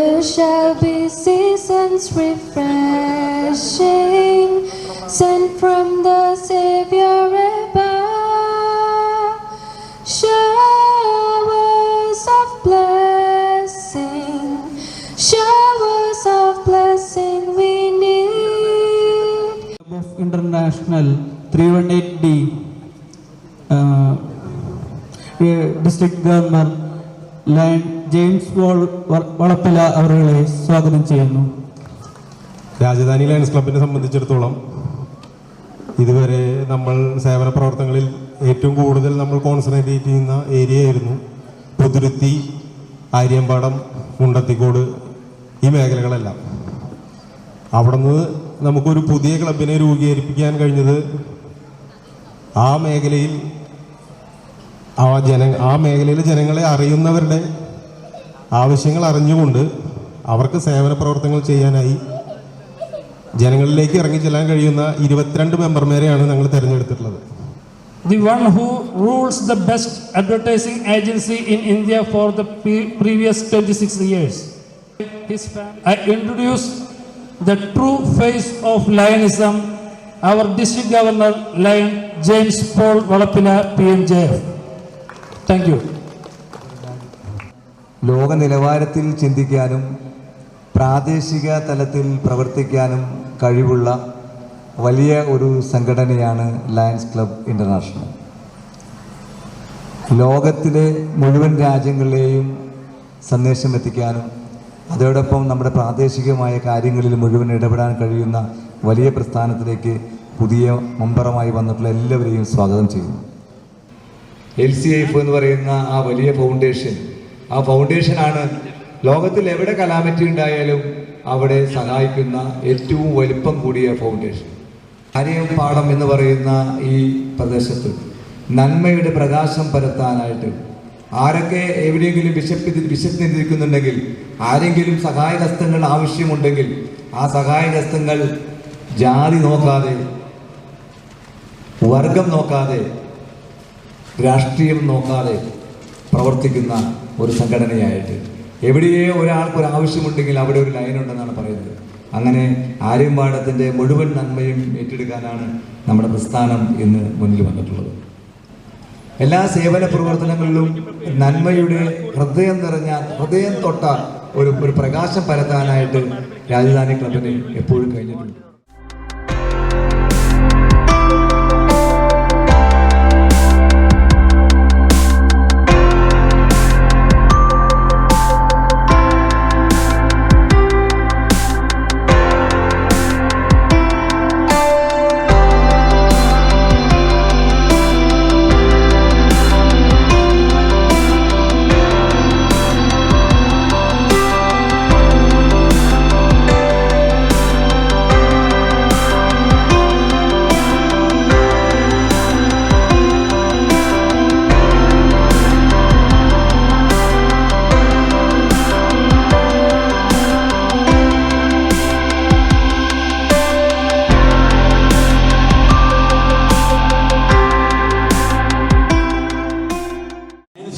There shall be seasons refreshing, sent from the Savior above. Showers of blessing, showers of blessing we need. Of International 318D District Governor Lion James Paul Valappila അവരെ സ്വാഗതം ചെയ്യുന്നു. Rajdhani lions ക്ലബിനെ സംബന്ധിച്ചിടത്തോളം ഇതുവരെ നമ്മൾ സേവന പ്രവർത്തനങ്ങളിൽ ഏറ്റവും കൂടുതൽ നമ്മൾ കോൺസെൻട്രേറ്റ് ചെയ്യുന്ന ഏരിയ ആയിരുന്നു പുതുരുത്തി, ആര്യമ്പാടം, മുണ്ടത്തിക്കോട് ഈ മേഖലകളെല്ലാം. അവിടെ നിന്ന് നമുക്കൊരു പുതിയ ക്ലബിനെ രൂപീകരിപ്പിക്കാൻ കഴിഞ്ഞത് ആ മേഖലയിൽ മേഖലയിലെ ജനങ്ങളെ അറിയുന്നവരുടെ ആവശ്യങ്ങൾ അറിഞ്ഞുകൊണ്ട് അവർക്ക് സേവന പ്രവർത്തനങ്ങൾ ചെയ്യാനായി ജനങ്ങളിലേക്ക് ഇറങ്ങി ചെല്ലാൻ കഴിയുന്ന 22 മെമ്പർമാരെയാണ് ഞങ്ങൾ തിരഞ്ഞെടുത്തിട്ടുള്ളത്. The one who rules the best advertising agency in India for the previous 26 years. I introduce the true face of Lionism, our district governor, Lion James Paul Valappila, PMJF. Thank you. ലോക നിലവാരത്തിൽ ചിന്തിക്കാനും പ്രാദേശിക തലത്തിൽ പ്രവർത്തിക്കാനും കഴിവുള്ള വലിയ ഒരു സംഘടനയാണ് ലയൺസ് ക്ലബ് ഇൻ്റർനാഷണൽ. ലോകത്തിലെ മുഴുവൻ രാജ്യങ്ങളിലെയും സന്ദേശം എത്തിക്കാനും അതോടൊപ്പം നമ്മുടെ പ്രാദേശികമായ കാര്യങ്ങളിൽ മുഴുവൻ ഇടപെടാൻ കഴിയുന്ന വലിയ പ്രസ്ഥാനത്തിലേക്ക് പുതിയ മെമ്പറുമായി വന്നിട്ടുള്ള എല്ലാവരെയും സ്വാഗതം ചെയ്യുന്നു. LCIF എന്ന് പറയുന്ന ആ വലിയ ഫൗണ്ടേഷനാണ് ലോകത്തിൽ എവിടെ കലാമിറ്റി ഉണ്ടായാലും അവിടെ സഹായിക്കുന്ന ഏറ്റവും വലിപ്പം കൂടിയ ഫൗണ്ടേഷൻ. ആര്യമ്പാടം എന്ന് പറയുന്ന ഈ പ്രദേശത്ത് നന്മയുടെ പ്രകാശം പരത്താനായിട്ട് ആരൊക്കെ എവിടെയെങ്കിലും വിശന്നിരിക്കുന്നുണ്ടെങ്കിൽ, ആരെങ്കിലും സഹായഹസ്തങ്ങൾ ആവശ്യമുണ്ടെങ്കിൽ ആ സഹായഹസ്തങ്ങൾ ജാതി നോക്കാതെ, വർഗം നോക്കാതെ, രാഷ്ട്രീയം നോക്കാതെ പ്രവർത്തിക്കുന്ന ഒരു സംഘടനയായിട്ട് എവിടെയേ ഒരാൾക്കൊരു ആവശ്യമുണ്ടെങ്കിൽ അവിടെ ഒരു ലൈൻ ഉണ്ടെന്നാണ് പറയുന്നത്. അങ്ങനെ ആര്യമ്പാടത്തിൻ്റെ മുഴുവൻ നന്മയും ഏറ്റെടുക്കാനാണ് നമ്മുടെ പ്രസ്ഥാനം ഇന്ന് മുന്നിൽ വന്നിട്ടുള്ളത്. എല്ലാ സേവന പ്രവർത്തനങ്ങളിലും നന്മയുടെ ഹൃദയം തൊട്ട ഒരു പ്രകാശം പരത്താനായിട്ട് രാജധാനി ക്ലബിന് എപ്പോഴും കഴിഞ്ഞിട്ടുണ്ട്.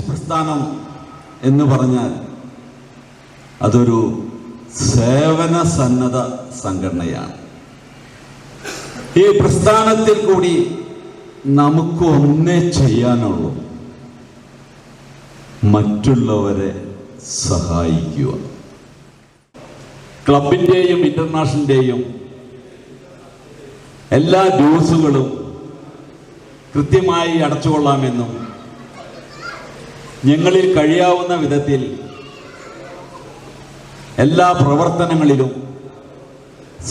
പ്രസ്ഥാനം എന്ന് പറഞ്ഞാൽ അതൊരു സേവന സന്നദ്ധ സംഘടനയാണ്. ഈ പ്രസ്ഥാനത്തിൽ കൂടി നമുക്ക് ഒന്നേ ചെയ്യാനുള്ളൂ, മറ്റുള്ളവരെ സഹായിക്കുക. ക്ലബിൻ്റെയും ഇന്റർനാഷണലിൻ്റെയും എല്ലാ ഡ്യൂസുകളും കൃത്യമായി അടച്ചുകൊള്ളാമെന്നും ഞങ്ങളിൽ കഴിയാവുന്ന വിധത്തിൽ എല്ലാ പ്രവർത്തനങ്ങളിലും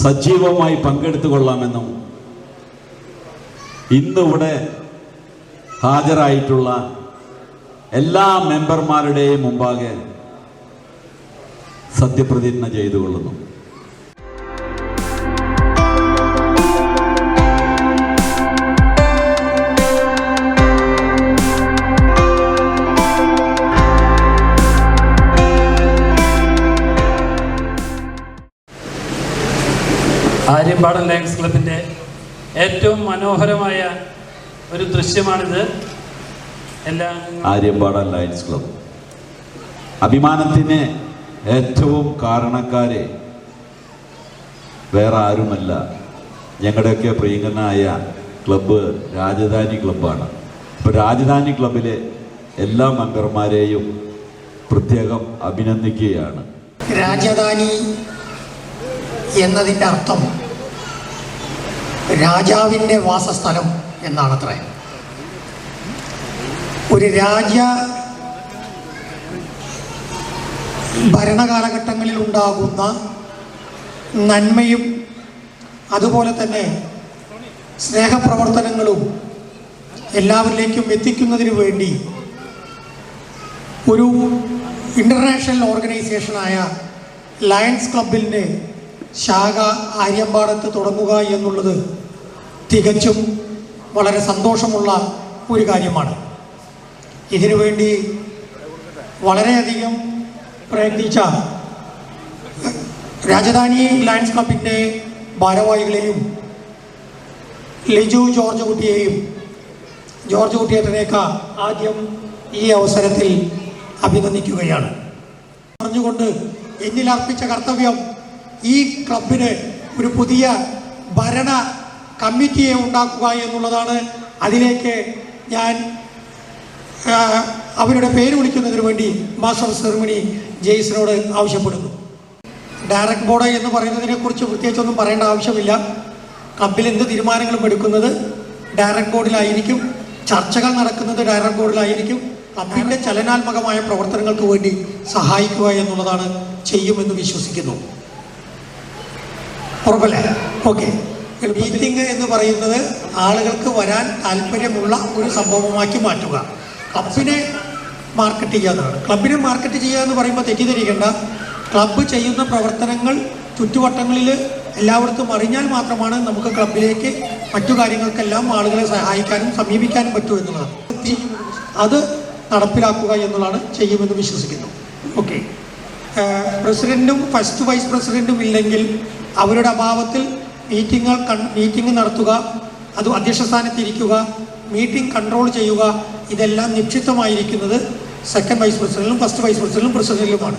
സജീവമായി പങ്കെടുത്തുകൊള്ളാമെന്നും ഇന്നിവിടെ ഹാജരായിട്ടുള്ള എല്ലാ മെമ്പർമാരുടെയും മുമ്പാകെ സത്യപ്രതിജ്ഞ ചെയ്തുകൊള്ളുന്നു. ആര്യമ്പാടം ലയൺസ് ക്ലബിൻ്റെ ഏറ്റവും മനോഹരമായ ഒരു ദൃശ്യമാണിത്. ആര്യമ്പാടം ലയൺസ് ക്ലബ് അഭിമാനത്തിന് ഏറ്റവും കാരണക്കാരെ വേറെ ആരുമല്ല, ഞങ്ങളുടെയൊക്കെ പ്രിയങ്കരനായ ക്ലബ്ബ് രാജധാനി ക്ലബ്ബാണ്. അപ്പോൾ രാജധാനി ക്ലബ്ബിലെ എല്ലാ മെമ്പർമാരെയും പ്രത്യേകം അഭിനന്ദിക്കുകയാണ്. രാജധാനി എന്നതിൻ്റെ അർത്ഥം രാജാവിൻ്റെ വാസസ്ഥലം എന്നാണത്രേ. ഒരു ഭരണകാലഘട്ടങ്ങളിൽ ഉണ്ടാകുന്ന നന്മയും അതുപോലെ തന്നെ സ്നേഹപ്രവർത്തനങ്ങളും എല്ലാവരിലേക്കും എത്തിക്കുന്നതിന് വേണ്ടി ഒരു ഇൻ്റർനാഷണൽ ഓർഗനൈസേഷനായ ലയൺസ് ക്ലബിൻ്റെ ശാഖ ആര്യമ്പാടത്ത് തുടങ്ങുക എന്നുള്ളത് തികച്ചും വളരെ സന്തോഷമുള്ള ഒരു കാര്യമാണ്. ഇതിനുവേണ്ടി വളരെയധികം പ്രയത്നിച്ച രാജധാനി ലയൺസ് ക്ലബിൻ്റെ ഭാരവാഹികളെയും ലിജു ജോർജ് കുട്ടിയേട്ടനേക്ക് ആദ്യം ഈ അവസരത്തിൽ അഭിനന്ദിക്കുകയാണ്. പറഞ്ഞുകൊണ്ട് എന്നിൽ അർപ്പിച്ച കർത്തവ്യം ഈ ക്ലബിന് ഒരു പുതിയ ഭരണ കമ്മിറ്റിയെ ഉണ്ടാക്കുക എന്നുള്ളതാണ്. അതിലേക്ക് ഞാൻ അവരുടെ പേര് വിളിക്കുന്നതിന് വേണ്ടി മാസ്റ്റർ ഓഫ് സെറിമണി ജെയ്സിനോട് ആവശ്യപ്പെടുന്നു. ഡയറക്ട് ബോർഡ് എന്ന് പറയുന്നതിനെക്കുറിച്ച് പ്രത്യേകിച്ചൊന്നും പറയേണ്ട ആവശ്യമില്ല. ക്ലബിൽ എന്ത് തീരുമാനങ്ങളും എടുക്കുന്നത് ഡയറക്ട് ബോർഡിലായിരിക്കും, ചർച്ചകൾ നടക്കുന്നത് ഡയറക്ട് ബോർഡിലായിരിക്കും. ക്ലബിൻ്റെ ചലനാത്മകമായ പ്രവർത്തനങ്ങൾക്ക് വേണ്ടി സഹായിക്കുക എന്നുള്ളതാണ് ചെയ്യുമെന്ന് വിശ്വസിക്കുന്നു. ഉറപ്പല്ലേ? ഓക്കെ. മീറ്റിംഗ് എന്ന് പറയുന്നത് ആളുകൾക്ക് വരാൻ താല്പര്യമുള്ള ഒരു സംഭവമാക്കി മാറ്റുക, ക്ലബിനെ മാർക്കറ്റ് ചെയ്യുക എന്നാണ്. ക്ലബിനെ മാർക്കറ്റ് ചെയ്യുക എന്ന് പറയുമ്പോൾ തെറ്റിദ്ധരിക്കേണ്ട. ക്ലബ്ബ് ചെയ്യുന്ന പ്രവർത്തനങ്ങൾ ചുറ്റുവട്ടങ്ങളിൽ എല്ലായിടത്തും അറിഞ്ഞാൽ മാത്രമാണ് നമുക്ക് ക്ലബിലേക്ക് മറ്റു കാര്യങ്ങൾക്കെല്ലാം ആളുകളെ സഹായിക്കാനും സമീപിക്കാനും പറ്റൂ എന്നുള്ളതാണ്. അത് നടപ്പിലാക്കുക എന്നുള്ളതാണ് ചെയ്യുമെന്ന് വിശ്വസിക്കുന്നു. ഓക്കെ. പ്രസിഡൻറ്റും ഫസ്റ്റ് വൈസ് പ്രസിഡൻറ്റും ഇല്ലെങ്കിൽ അവരുടെ അഭാവത്തിൽ മീറ്റിംഗ് നടത്തുക, അത് അധ്യക്ഷ സ്ഥാനത്തിരിക്കുക, മീറ്റിംഗ് കൺട്രോൾ ചെയ്യുക, ഇതെല്ലാം നിക്ഷിപ്തമായിരിക്കുന്നത് സെക്കൻഡ് വൈസ് പ്രസിഡന്റിലും ഫസ്റ്റ് വൈസ് പ്രസിഡന്റിലും പ്രസിഡന്റിലുമാണ്.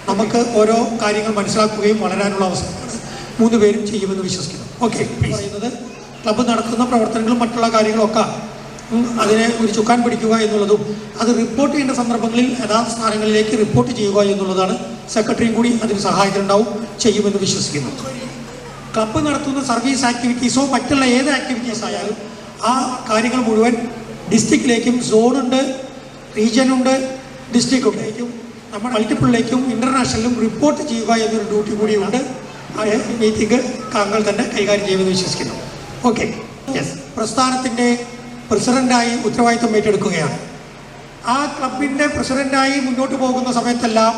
നമുക്ക് ഓരോ കാര്യങ്ങൾ മനസ്സിലാക്കുകയും വളരാനുള്ള അവസരമാണ്. 3 പേരും ചെയ്യുമെന്ന് വിശ്വസിക്കുന്നു. ഓക്കെ. പറയുന്നത് ക്ലബ്ബ് നടത്തുന്ന പ്രവർത്തനങ്ങളും മറ്റുള്ള കാര്യങ്ങളൊക്കെ അതിനെ ഒരു ചുക്കാൻ പിടിക്കുക എന്നുള്ളതും അത് റിപ്പോർട്ട് ചെയ്യേണ്ട സന്ദർഭങ്ങളിൽ യഥാർത്ഥ സ്ഥാനങ്ങളിലേക്ക് റിപ്പോർട്ട് ചെയ്യുക എന്നുള്ളതാണ്. സെക്രട്ടറിയും കൂടി അതിന് സഹായത്തിനുണ്ടാവും, ചെയ്യുമെന്ന് വിശ്വസിക്കുന്നു. ക്ലബ്ബ് നടത്തുന്ന സർവീസ് ആക്ടിവിറ്റീസോ മറ്റുള്ള ഏത് ആക്ടിവിറ്റീസ് ആയാലും ആ കാര്യങ്ങൾ മുഴുവൻ ഡിസ്ട്രിക്റ്റിലേക്കും, സോണുണ്ട്, റീജിയനുണ്ട്, ഡിസ്ട്രിക്റ്റുണ്ടേക്കും, നമ്മുടെ മൾട്ടിപ്പിളിലേക്കും ഇൻ്റർനാഷണലിലും റിപ്പോർട്ട് ചെയ്യുക എന്നൊരു ഡ്യൂട്ടി കൂടിയുണ്ട്. ആ മീറ്റിംഗ് താങ്കൾ തന്നെ കൈകാര്യം ചെയ്യുമെന്ന് വിശ്വസിക്കുന്നു. ഓക്കെ. യെസ്. പ്രസ്ഥാനത്തിൻ്റെ പ്രസിഡൻ്റായി ഉത്തരവാദിത്വം ഏറ്റെടുക്കുകയാണ്. ആ ക്ലബിൻ്റെ പ്രസിഡൻ്റായി മുന്നോട്ട് പോകുന്ന സമയത്തെല്ലാം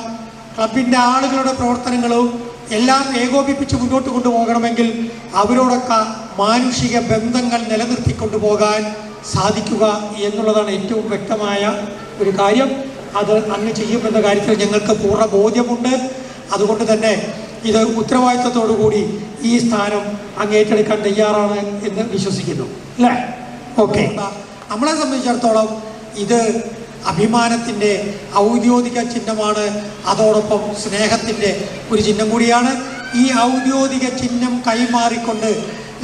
ക്ലബിൻ്റെ ആളുകളുടെ പ്രവർത്തനങ്ങളും എല്ലാം ഏകോപിപ്പിച്ച് മുന്നോട്ട് കൊണ്ടുപോകണമെങ്കിൽ അവരോടൊക്കെ മാനുഷിക ബന്ധങ്ങൾ നിലനിർത്തിക്കൊണ്ടു പോകാൻ സാധിക്കുക എന്നുള്ളതാണ് ഏറ്റവും വ്യക്തമായ ഒരു കാര്യം. അത് അങ്ങ് ചെയ്യുമെന്ന കാര്യത്തിൽ ഞങ്ങൾക്ക് പൂർണ്ണ ബോധ്യമുണ്ട്. അതുകൊണ്ട് തന്നെ ഇത് ഉത്തരവാദിത്വത്തോടു കൂടി ഈ സ്ഥാനം അങ്ങ് ഏറ്റെടുക്കാൻ തയ്യാറാണ് എന്ന് വിശ്വസിക്കുന്നു, അല്ലേ? ഓക്കെ. നമ്മളെ സംബന്ധിച്ചിടത്തോളം ഇത് അഭിമാനത്തിൻ്റെ ഔദ്യോഗിക ചിഹ്നമാണ്, അതോടൊപ്പം സ്നേഹത്തിൻ്റെ ഒരു ചിഹ്നം കൂടിയാണ്. ഈ ഔദ്യോഗിക ചിഹ്നം കൈമാറിക്കൊണ്ട്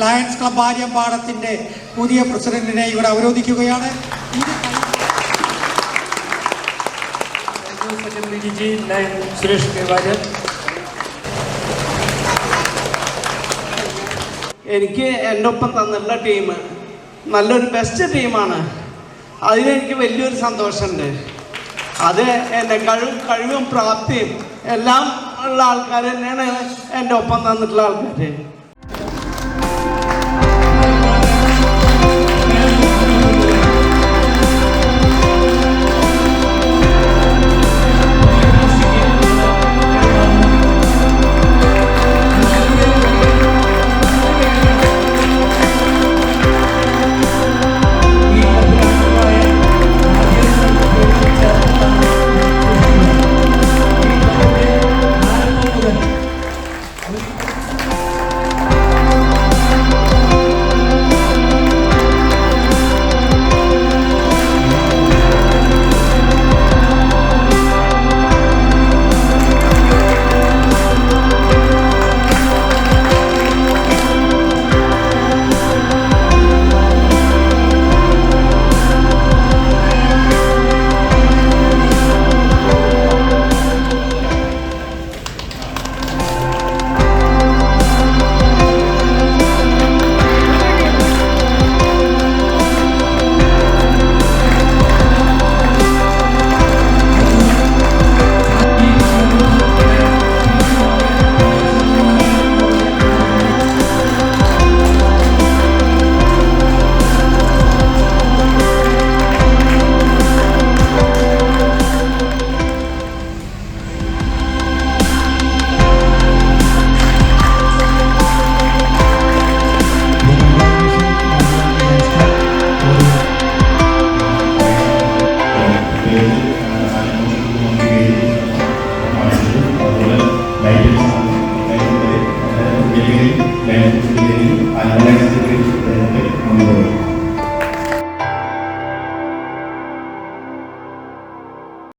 ലയൺസ് ക്ലബ് ആര്യമ്പാടത്തിൻ്റെ പുതിയ പ്രസിഡന്റിനെ ഇവിടെ അവരോധിക്കുകയാണ്. എനിക്ക് എൻ്റെ ഒപ്പം തന്നിട്ടുള്ള ടീം നല്ലൊരു ബെസ്റ്റ് ടീമാണ്. അതിലെനിക്ക് വലിയൊരു സന്തോഷമുണ്ട്. അത് എൻ്റെ കഴിവും പ്രാപ്തിയും എല്ലാം ഉള്ള ആൾക്കാർ തന്നെയാണ് എൻ്റെ ഒപ്പം തന്നിട്ടുള്ള ആൾക്കാർ.